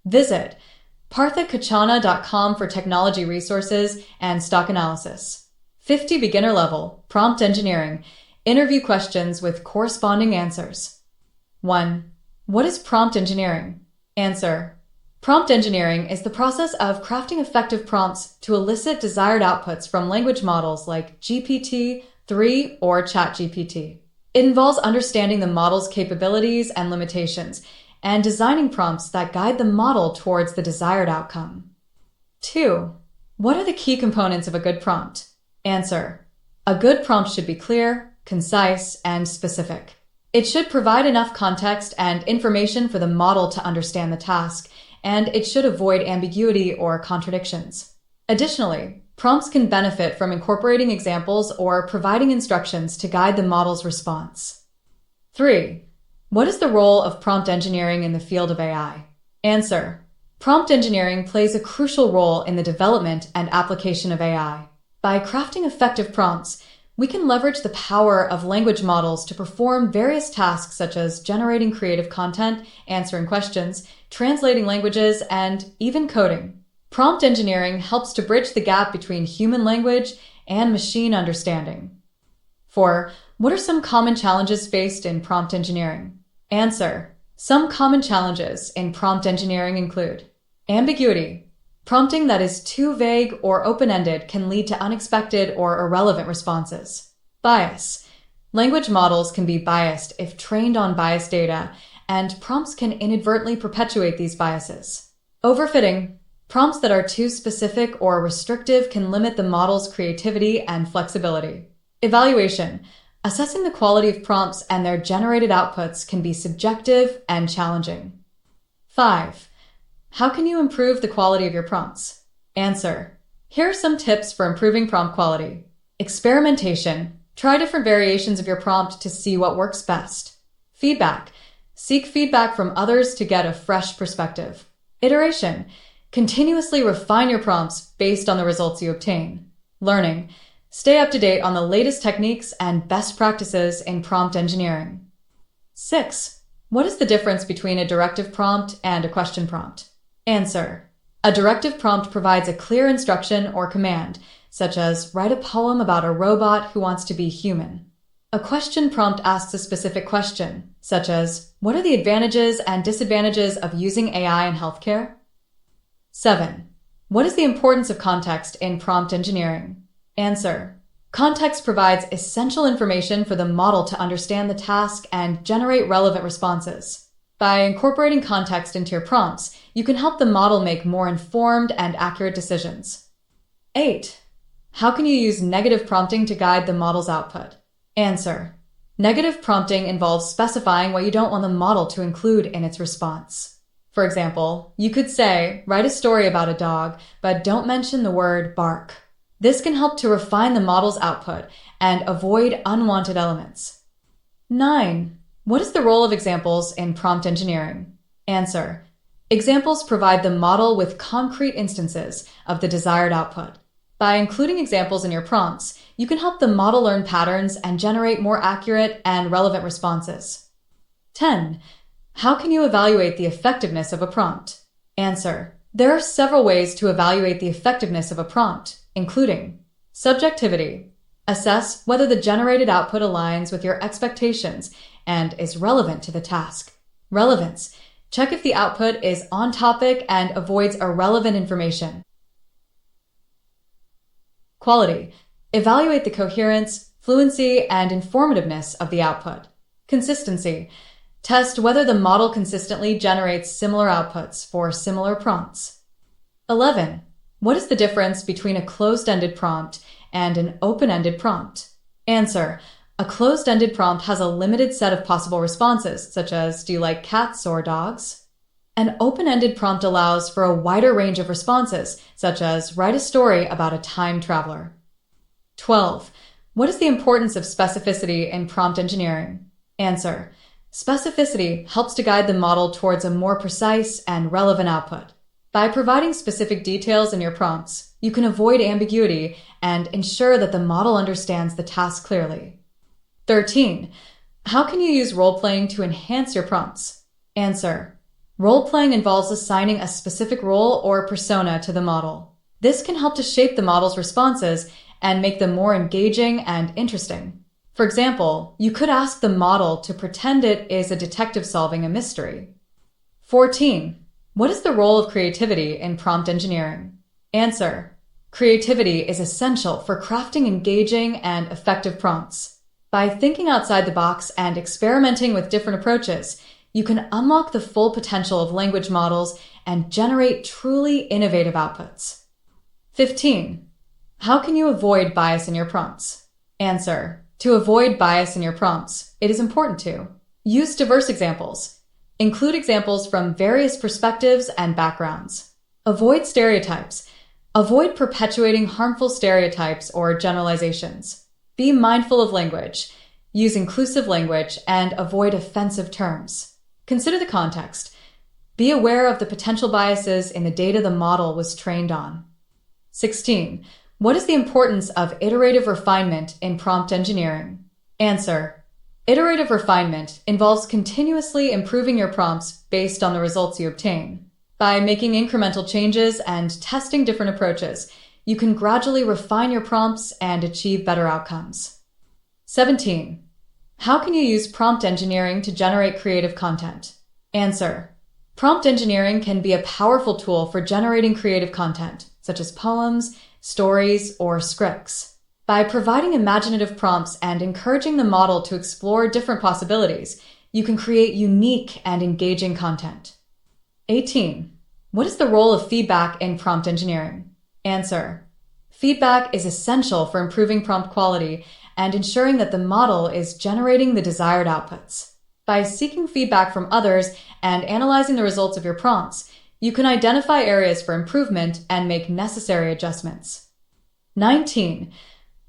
Visit parthakachana.com for technology resources and stock analysis. 50 beginner level, prompt engineering, interview questions with corresponding answers. 1. What is prompt engineering? Answer. Prompt engineering is the process of crafting effective prompts to elicit desired outputs from language models like GPT-3 or ChatGPT. It involves understanding the model's capabilities and limitations and designing prompts that guide the model towards the desired outcome. 2. What are the key components of a good prompt? Answer. A good prompt should be clear, concise, and specific. It should provide enough context and information for the model to understand the task, and it should avoid ambiguity or contradictions. Additionally, prompts can benefit from incorporating examples or providing instructions to guide the model's response. 3. What is the role of prompt engineering in the field of AI? Answer. Prompt engineering plays a crucial role in the development and application of AI. By crafting effective prompts, we can leverage the power of language models to perform various tasks such as generating creative content, answering questions, translating languages, and even coding. Prompt engineering helps to bridge the gap between human language and machine understanding. 4. What are some common challenges faced in prompt engineering? Answer. Some common challenges in prompt engineering include ambiguity. Prompting that is too vague or open-ended can lead to unexpected or irrelevant responses. Bias. Language models can be biased if trained on biased data, and prompts can inadvertently perpetuate these biases. Overfitting. Prompts that are too specific or restrictive can limit the model's creativity and flexibility. Evaluation. Assessing the quality of prompts and their generated outputs can be subjective and challenging. 5. How can you improve the quality of your prompts? Answer. Here are some tips for improving prompt quality. Experimentation. Try different variations of your prompt to see what works best. Feedback. Seek feedback from others to get a fresh perspective. Iteration. Continuously refine your prompts based on the results you obtain. Learning. Stay up to date on the latest techniques and best practices in prompt engineering. 6. What is the difference between a directive prompt and a question prompt? Answer. A directive prompt provides a clear instruction or command, such as write a poem about a robot who wants to be human. A question prompt asks a specific question, such as, what are the advantages and disadvantages of using AI in healthcare? 7. What is the importance of context in prompt engineering? Answer. Context provides essential information for the model to understand the task and generate relevant responses. By incorporating context into your prompts, you can help the model make more informed and accurate decisions. 8. How can you use negative prompting to guide the model's output? Answer. Negative prompting involves specifying what you don't want the model to include in its response. For example, you could say, write a story about a dog, but don't mention the word bark. This can help to refine the model's output and avoid unwanted elements. 9. What is the role of examples in prompt engineering? Answer. Examples provide the model with concrete instances of the desired output. By including examples in your prompts, you can help the model learn patterns and generate more accurate and relevant responses. 10. How can you evaluate the effectiveness of a prompt? Answer. There are several ways to evaluate the effectiveness of a prompt, including subjectivity. Assess whether the generated output aligns with your expectations and is relevant to the task. Relevance. Check if the output is on topic and avoids irrelevant information. Quality. Evaluate the coherence, fluency, and informativeness of the output. Consistency. Test whether the model consistently generates similar outputs for similar prompts. 11. What is the difference between a closed-ended prompt and an open-ended prompt? Answer. A closed-ended prompt has a limited set of possible responses, such as, do you like cats or dogs? An open-ended prompt allows for a wider range of responses, such as, write a story about a time traveler. 12. What is the importance of specificity in prompt engineering? Answer. Specificity helps to guide the model towards a more precise and relevant output. By providing specific details in your prompts, you can avoid ambiguity and ensure that the model understands the task clearly. 13. How can you use role-playing to enhance your prompts? Answer. Role-playing involves assigning a specific role or persona to the model. This can help to shape the model's responses and make them more engaging and interesting. For example, you could ask the model to pretend it is a detective solving a mystery. 14. What is the role of creativity in prompt engineering? Answer. Creativity is essential for crafting engaging and effective prompts. By thinking outside the box and experimenting with different approaches, you can unlock the full potential of language models and generate truly innovative outputs. 15. How can you avoid bias in your prompts? Answer. To avoid bias in your prompts, it is important to use diverse examples. Include examples from various perspectives and backgrounds. Avoid stereotypes. Avoid perpetuating harmful stereotypes or generalizations. Be mindful of language. Use inclusive language and avoid offensive terms. Consider the context. Be aware of the potential biases in the data the model was trained on. 16. What is the importance of iterative refinement in prompt engineering? Answer. Iterative refinement involves continuously improving your prompts based on the results you obtain. By making incremental changes and testing different approaches, you can gradually refine your prompts and achieve better outcomes. 17. How can you use prompt engineering to generate creative content? Answer. Prompt engineering can be a powerful tool for generating creative content, such as poems, stories, or scripts. By providing imaginative prompts and encouraging the model to explore different possibilities, you can create unique and engaging content. 18. What is the role of feedback in prompt engineering? Answer. Feedback is essential for improving prompt quality and ensuring that the model is generating the desired outputs. By seeking feedback from others and analyzing the results of your prompts, you can identify areas for improvement and make necessary adjustments. 19.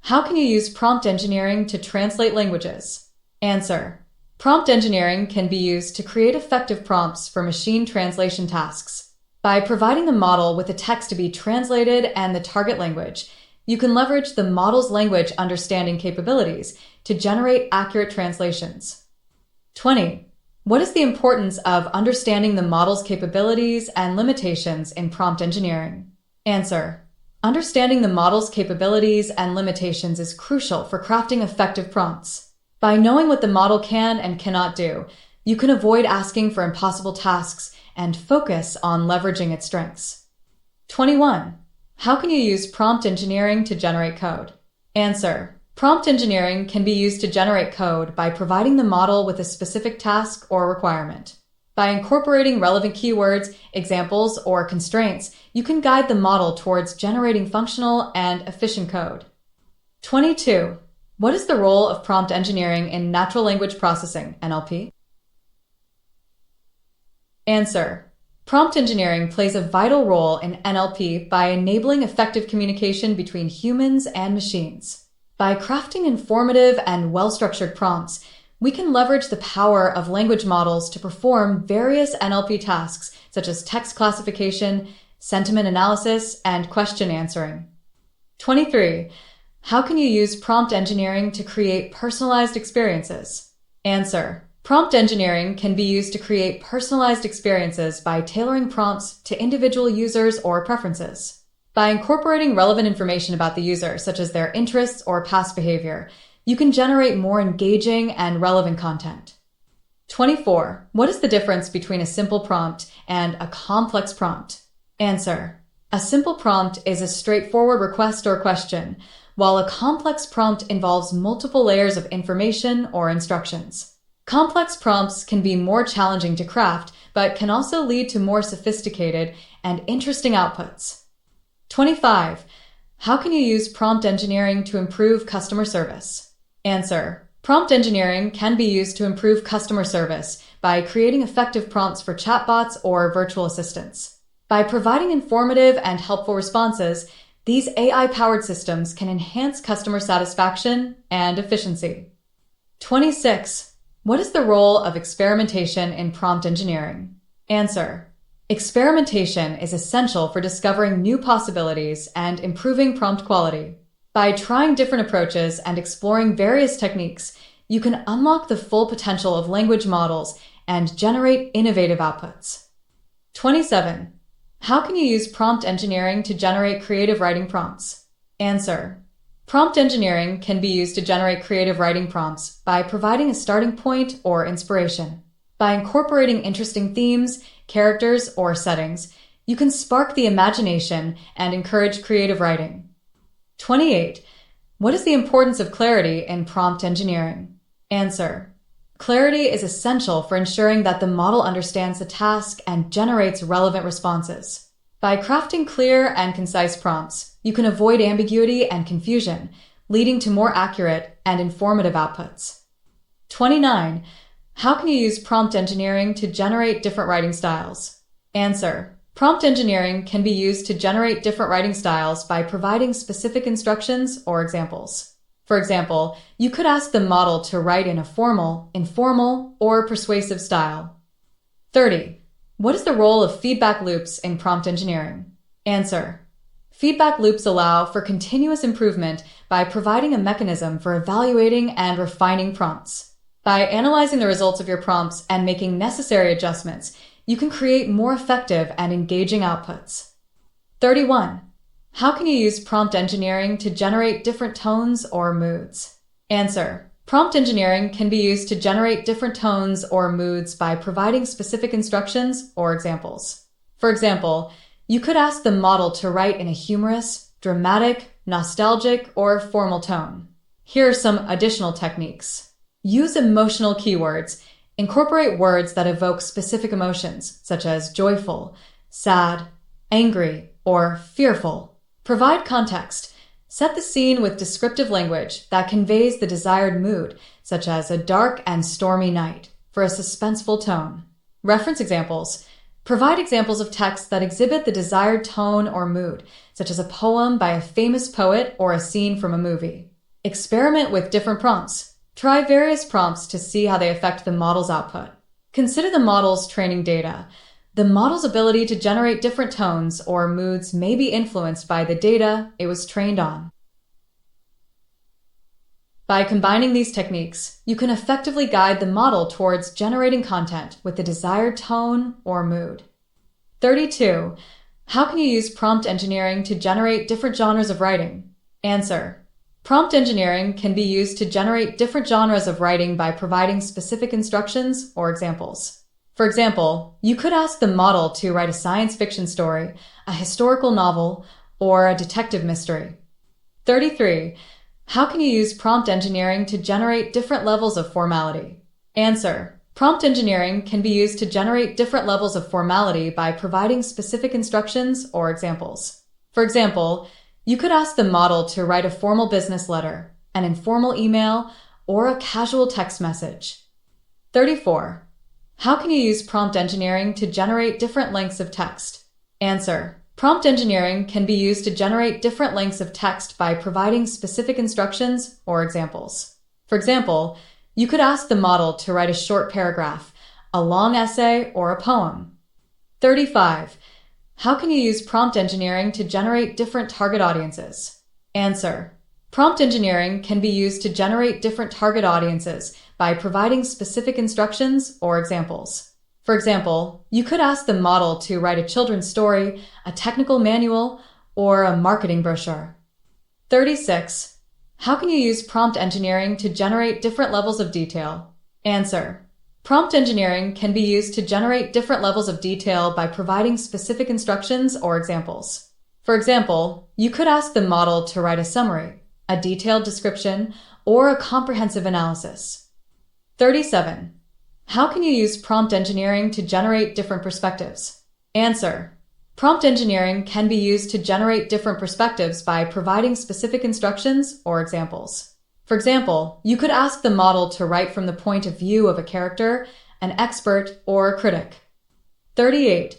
How can you use prompt engineering to translate languages? Answer. Prompt engineering can be used to create effective prompts for machine translation tasks. By providing the model with the text to be translated and the target language, you can leverage the model's language understanding capabilities to generate accurate translations. 20. What is the importance of understanding the model's capabilities and limitations in prompt engineering? Answer. Understanding the model's capabilities and limitations is crucial for crafting effective prompts. By knowing what the model can and cannot do, you can avoid asking for impossible tasks and focus on leveraging its strengths. 21. How can you use prompt engineering to generate code? Answer. Prompt engineering can be used to generate code by providing the model with a specific task or requirement. By incorporating relevant keywords, examples, or constraints, you can guide the model towards generating functional and efficient code. 22. What is the role of prompt engineering in natural language processing, NLP? Answer. Prompt engineering plays a vital role in NLP by enabling effective communication between humans and machines. By crafting informative and well-structured prompts, we can leverage the power of language models to perform various NLP tasks such as text classification, sentiment analysis, and question answering. 23. How can you use prompt engineering to create personalized experiences? Answer. Prompt engineering can be used to create personalized experiences by tailoring prompts to individual users or preferences. By incorporating relevant information about the user, such as their interests or past behavior, you can generate more engaging and relevant content. 24. What is the difference between a simple prompt and a complex prompt? Answer. A simple prompt is a straightforward request or question, while a complex prompt involves multiple layers of information or instructions. Complex prompts can be more challenging to craft, but can also lead to more sophisticated and interesting outputs. 25. How can you use prompt engineering to improve customer service? Answer. Prompt engineering can be used to improve customer service by creating effective prompts for chatbots or virtual assistants. By providing informative and helpful responses, these AI-powered systems can enhance customer satisfaction and efficiency. 26. What is the role of experimentation in prompt engineering? Answer. Experimentation is essential for discovering new possibilities and improving prompt quality. By trying different approaches and exploring various techniques, you can unlock the full potential of language models and generate innovative outputs. 27. How can you use prompt engineering to generate creative writing prompts? Answer. Prompt engineering can be used to generate creative writing prompts by providing a starting point or inspiration. By incorporating interesting themes, characters, or settings, you can spark the imagination and encourage creative writing. 28. What is the importance of clarity in prompt engineering? Answer. Clarity is essential for ensuring that the model understands the task and generates relevant responses. By crafting clear and concise prompts, you can avoid ambiguity and confusion, leading to more accurate and informative outputs. 29. How can you use prompt engineering to generate different writing styles? Answer. Prompt engineering can be used to generate different writing styles by providing specific instructions or examples. For example, you could ask the model to write in a formal, informal, or persuasive style. 30. What is the role of feedback loops in prompt engineering? Answer. Feedback loops allow for continuous improvement by providing a mechanism for evaluating and refining prompts. By analyzing the results of your prompts and making necessary adjustments, you can create more effective and engaging outputs. 31. How can you use prompt engineering to generate different tones or moods? Answer. Prompt engineering can be used to generate different tones or moods by providing specific instructions or examples. For example, you could ask the model to write in a humorous, dramatic, nostalgic, or formal tone. Here are some additional techniques. Use emotional keywords. Incorporate words that evoke specific emotions, such as joyful, sad, angry, or fearful. Provide context. Set the scene with descriptive language that conveys the desired mood, such as a dark and stormy night, for a suspenseful tone. Reference examples. Provide examples of texts that exhibit the desired tone or mood, such as a poem by a famous poet or a scene from a movie. Experiment with different prompts. Try various prompts to see how they affect the model's output. Consider the model's training data. The model's ability to generate different tones or moods may be influenced by the data it was trained on. By combining these techniques, you can effectively guide the model towards generating content with the desired tone or mood. 32. How can you use prompt engineering to generate different genres of writing? Answer. Prompt engineering can be used to generate different genres of writing by providing specific instructions or examples. For example, you could ask the model to write a science fiction story, a historical novel, or a detective mystery. 33. How can you use prompt engineering to generate different levels of formality? Answer. Prompt engineering can be used to generate different levels of formality by providing specific instructions or examples. For example, you could ask the model to write a formal business letter, an informal email, or a casual text message. 34. How can you use prompt engineering to generate different lengths of text? Answer. Prompt engineering can be used to generate different lengths of text by providing specific instructions or examples. For example, you could ask the model to write a short paragraph, a long essay, or a poem. 35. How can you use prompt engineering to generate different target audiences? Answer. Prompt engineering can be used to generate different target audiences by providing specific instructions or examples. For example, you could ask the model to write a children's story, a technical manual, or a marketing brochure. 36. How can you use prompt engineering to generate different levels of detail? Answer. Prompt engineering can be used to generate different levels of detail by providing specific instructions or examples. For example, you could ask the model to write a summary, a detailed description, or a comprehensive analysis. 37. How can you use prompt engineering to generate different perspectives? Answer. Prompt engineering can be used to generate different perspectives by providing specific instructions or examples. For example, you could ask the model to write from the point of view of a character, an expert, or a critic. 38.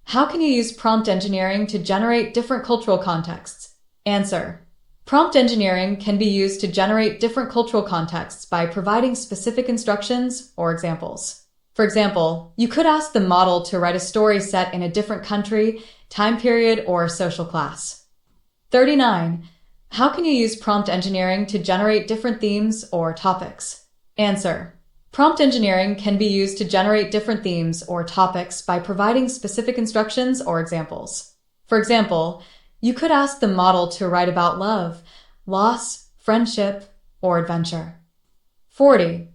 How can you use prompt engineering to generate different cultural contexts? Answer. Prompt engineering can be used to generate different cultural contexts by providing specific instructions or examples. For example, you could ask the model to write a story set in a different country, time period, or social class. 39. How can you use prompt engineering to generate different themes or topics? Answer. Prompt engineering can be used to generate different themes or topics by providing specific instructions or examples. For example, you could ask the model to write about love, loss, friendship, or adventure. 40.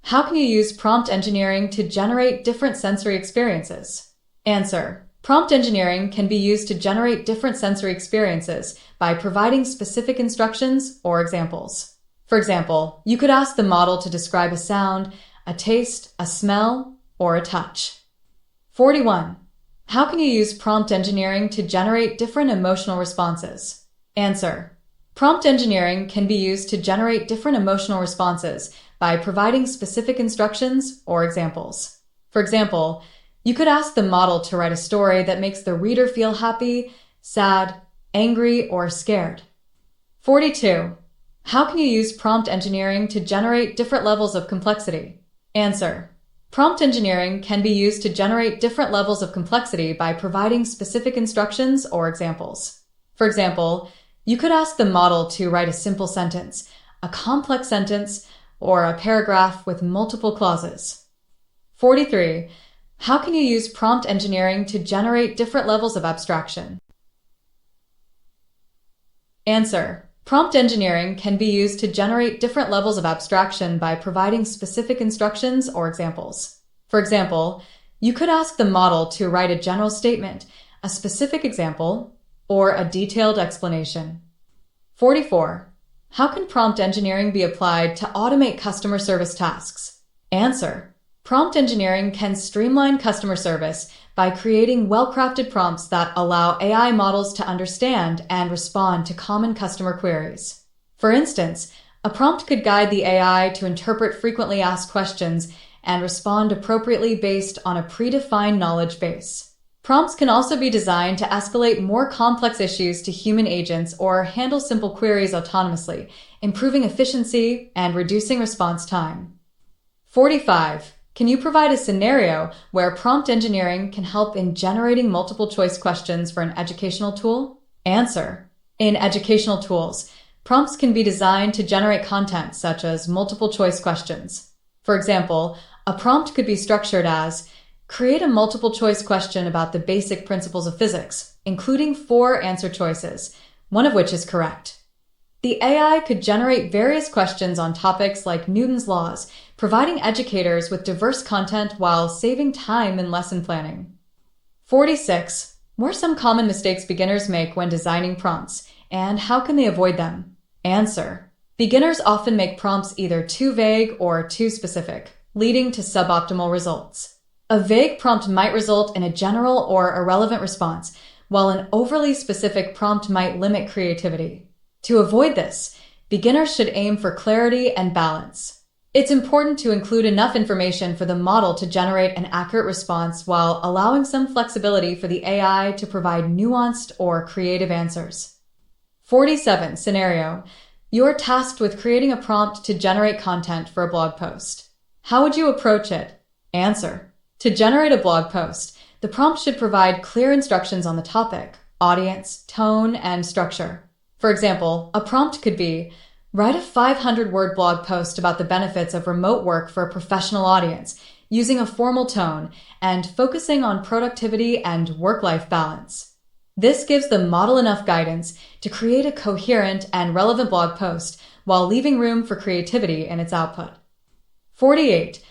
How can you use prompt engineering to generate different sensory experiences? Answer. Prompt engineering can be used to generate different sensory experiences by providing specific instructions or examples. For example, you could ask the model to describe a sound, a taste, a smell, or a touch. 41. How can you use prompt engineering to generate different emotional responses? Answer. Prompt engineering can be used to generate different emotional responses by providing specific instructions or examples. For example, you could ask the model to write a story that makes the reader feel happy, sad, angry, or scared. 42. How can you use prompt engineering to generate different levels of complexity? Answer. Prompt engineering can be used to generate different levels of complexity by providing specific instructions or examples. For example, you could ask the model to write a simple sentence, a complex sentence, or a paragraph with multiple clauses. 43. How can you use prompt engineering to generate different levels of abstraction? Answer. Prompt engineering can be used to generate different levels of abstraction by providing specific instructions or examples. For example, you could ask the model to write a general statement, a specific example, or a detailed explanation. 44. How can prompt engineering be applied to automate customer service tasks? Answer. Prompt engineering can streamline customer service by creating well-crafted prompts that allow AI models to understand and respond to common customer queries. For instance, a prompt could guide the AI to interpret frequently asked questions and respond appropriately based on a predefined knowledge base. Prompts can also be designed to escalate more complex issues to human agents or handle simple queries autonomously, improving efficiency and reducing response time. 45. Can you provide a scenario where prompt engineering can help in generating multiple choice questions for an educational tool? Answer. In educational tools, prompts can be designed to generate content such as multiple choice questions. For example, a prompt could be structured as, create a multiple choice question about the basic principles of physics, including 4 answer choices, one of which is correct. The AI could generate various questions on topics like Newton's laws, providing educators with diverse content while saving time in lesson planning. 46. What are some common mistakes beginners make when designing prompts, and how can they avoid them? Answer. Beginners often make prompts either too vague or too specific, leading to suboptimal results. A vague prompt might result in a general or irrelevant response, while an overly specific prompt might limit creativity. To avoid this, beginners should aim for clarity and balance. It's important to include enough information for the model to generate an accurate response while allowing some flexibility for the AI to provide nuanced or creative answers. 47. Scenario. You're tasked with creating a prompt to generate content for a blog post. How would you approach it? Answer. To generate a blog post, the prompt should provide clear instructions on the topic, audience, tone, and structure. For example, a prompt could be, write a 500-word blog post about the benefits of remote work for a professional audience, using a formal tone and focusing on productivity and work-life balance. This gives the model enough guidance to create a coherent and relevant blog post while leaving room for creativity in its output. 48.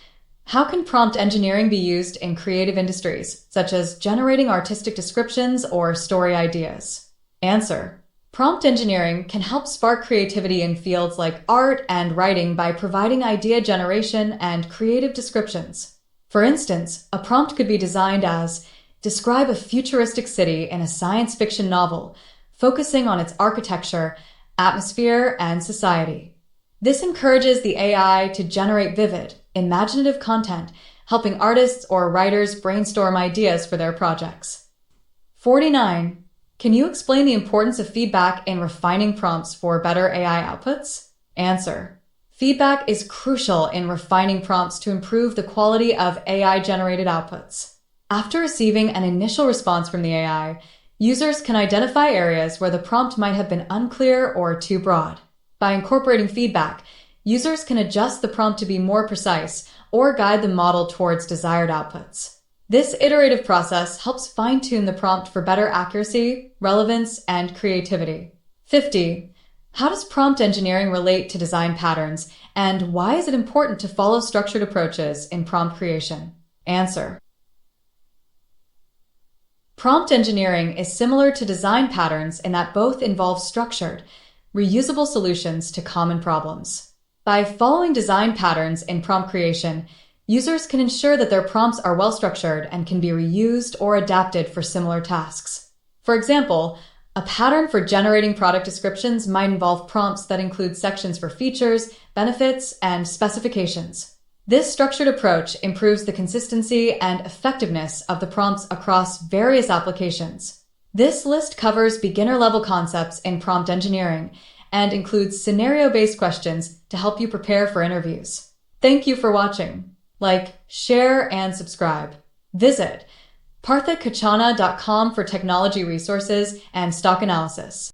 How can prompt engineering be used in creative industries, such as generating artistic descriptions or story ideas? Answer. Prompt engineering can help spark creativity in fields like art and writing by providing idea generation and creative descriptions. For instance, a prompt could be designed as, describe a futuristic city in a science fiction novel, focusing on its architecture, atmosphere, and society. This encourages the AI to generate vivid, imaginative content, helping artists or writers brainstorm ideas for their projects. 49. Can you explain the importance of feedback in refining prompts for better AI outputs? Answer. Feedback is crucial in refining prompts to improve the quality of AI-generated outputs. After receiving an initial response from the AI, users can identify areas where the prompt might have been unclear or too broad. By incorporating feedback, Users can adjust the prompt to be more precise or guide the model towards desired outputs. This iterative process helps fine-tune the prompt for better accuracy, relevance, and creativity. 50. How does prompt engineering relate to design patterns, and why is it important to follow structured approaches in prompt creation? Answer. Prompt engineering is similar to design patterns in that both involve structured, reusable solutions to common problems. By following design patterns in prompt creation, users can ensure that their prompts are well structured and can be reused or adapted for similar tasks. For example, a pattern for generating product descriptions might involve prompts that include sections for features, benefits, and specifications. This structured approach improves the consistency and effectiveness of the prompts across various applications. This list covers beginner-level concepts in prompt engineering and includes scenario-based questions to help you prepare for interviews. Thank you for watching. Like, share, and subscribe. Visit parthakachana.com for technology resources and stock analysis.